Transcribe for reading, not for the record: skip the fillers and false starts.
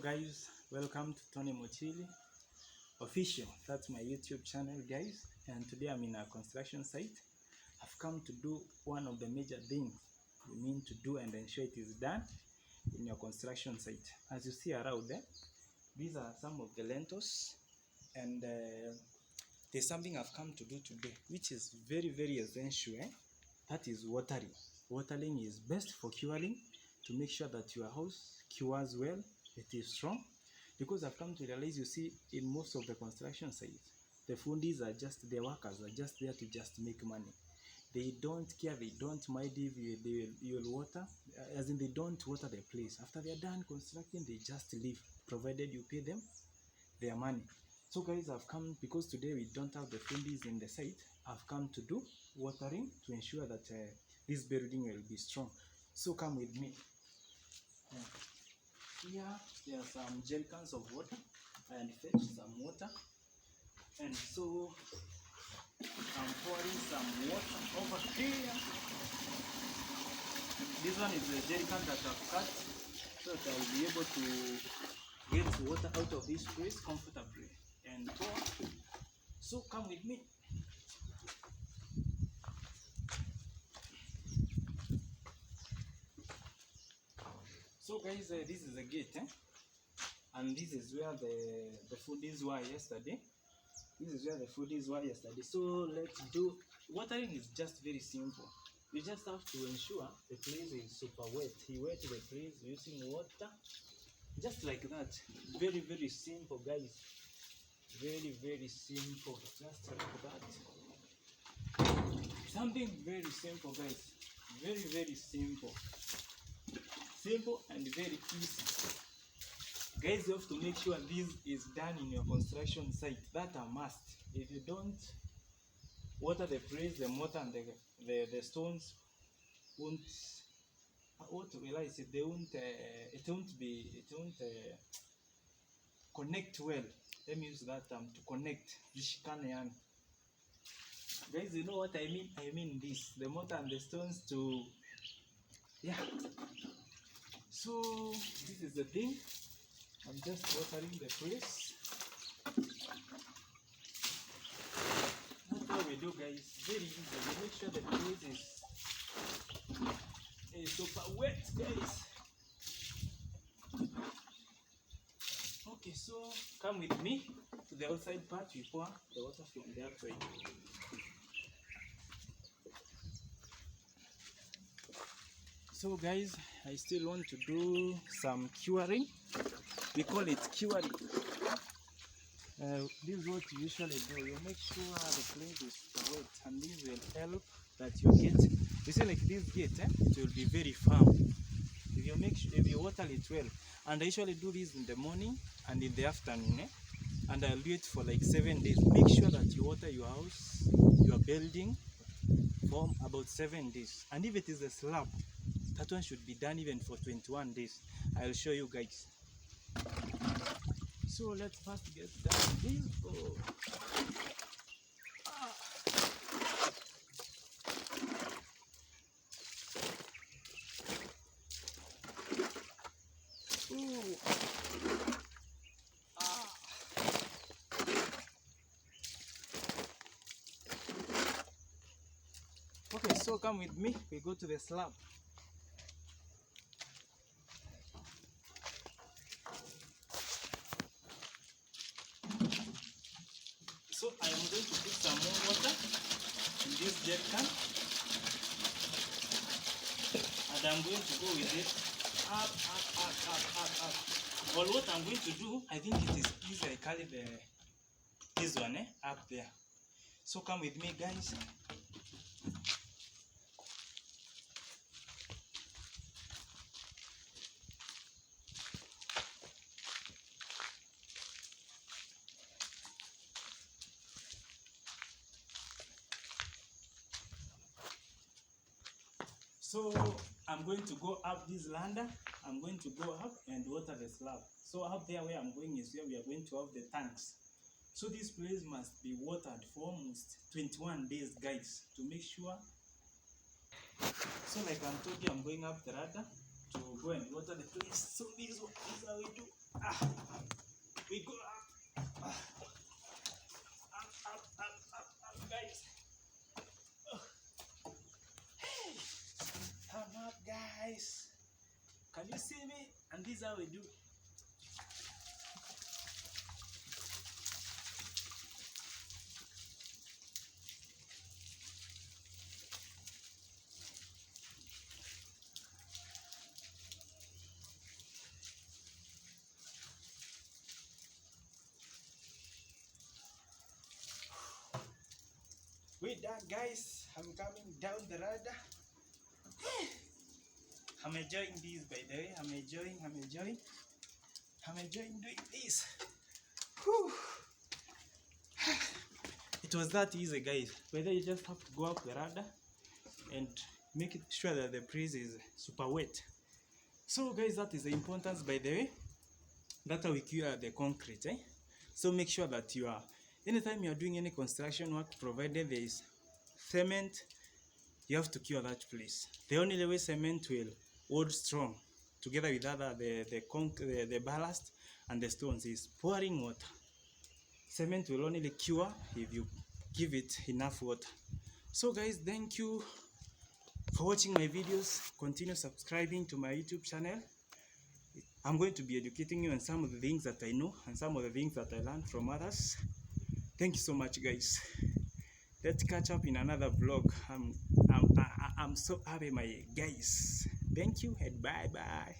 guys, welcome to Tony Mochili Official. That's my YouTube channel, guys. And today I'm in a construction site. I've come to do one of the major things you mean to do and ensure it is done in your construction site. As you see around there, these are some of the lentils, and there's something I've come to do today, which is very, very essential. That is watering. Watering is best for curing, to make sure that your house cures well, it is strong. Because I've come to realize, you see, in most of the construction sites, the fundis are just, the workers are just there to just make money. They don't care, they don't mind if you'll water, as in they don't water the place. After they're done constructing, they just leave, provided you pay them their money. So guys, I've come, because today we don't have the fundis in the site, I've come to do watering to ensure that this building will be strong. So come with me. Here there are some jerrycans of water, and fetch some water, and so I'm pouring some water over here. This one is the jerrycan that I've cut, so that I'll be able to get water out of this place comfortably and pour. So come with me. So guys, this is the gate, and this is where the foodies were yesterday. This is where the foodies were yesterday. So let's do, watering is just very simple. You just have to ensure the place is super wet. You wet the place using water, just like that. Very, very simple, guys. Very, very simple, just like that. Something very simple, guys. Very, very simple. Simple and very easy. Guys, you have to make sure this is done in your construction site. That's a must. If you don't water the place, the mortar and the stones won't, what will I say, they won't, it won't connect well. Let me use that term, to connect. Guys, you know what I mean? I mean this, the mortar and the stones to, yeah. So this is the thing. I'm just watering the place. That's how we do, guys. Very easy. We make sure the place is super wet, guys. Okay, so come with me to the outside part. We pour the water from the outside. So guys, I still want to do some curing. We call it curing. This is what you usually do. You make sure the place is wet, and this will help that you get, you see, like this gate, it will be very firm if you make sure, if you water it well. And I usually do this in the morning and in the afternoon, and I'll do it for like 7 days. Make sure that you water your house, your building, for about 7 days. And if it is a slab, that one should be done even for 21 days. I'll show you guys. So let's first get done this. Oh. Ah. Ooh. Ah. Okay, so come with me. We go to the slab. So I am going to put some more water in this jerrycan, and I'm going to go with it up. Well, what I'm going to do, I think it is easy. I carry this one up there. So come with me, guys. So I'm going to go up this ladder. I'm going to go up and water the slab. So up there where I'm going is where we are going to have the tanks. So this place must be watered for almost 21 days, guys, to make sure. So like I told you, I'm going up the ladder to go and water the place. So this is how we do. We go up, up, guys. Hey, I'm up, guys. Can you see me? And this is how we do. We're done, guys. I'm coming down the ladder. I'm enjoying this, by the way. I'm enjoying doing this. Whew. It was that easy, guys. Whether you just have to go up the ladder and make it sure that the place is super wet. So, guys, that is the importance, by the way. That's how we cure the concrete. So make sure that you are, anytime you are doing any construction work, provided there is cement, you have to cure that place. The only way cement will hold strong together with the ballast and the stones is pouring water. Cement will only cure if you give it enough water. So guys, thank you for watching my videos. Continue subscribing to my YouTube channel. I'm going to be educating you on some of the things that I know and some of the things that I learned from others. Thank you so much, guys. Let's catch up in another vlog. I'm so happy, my guys. Thank you and bye bye.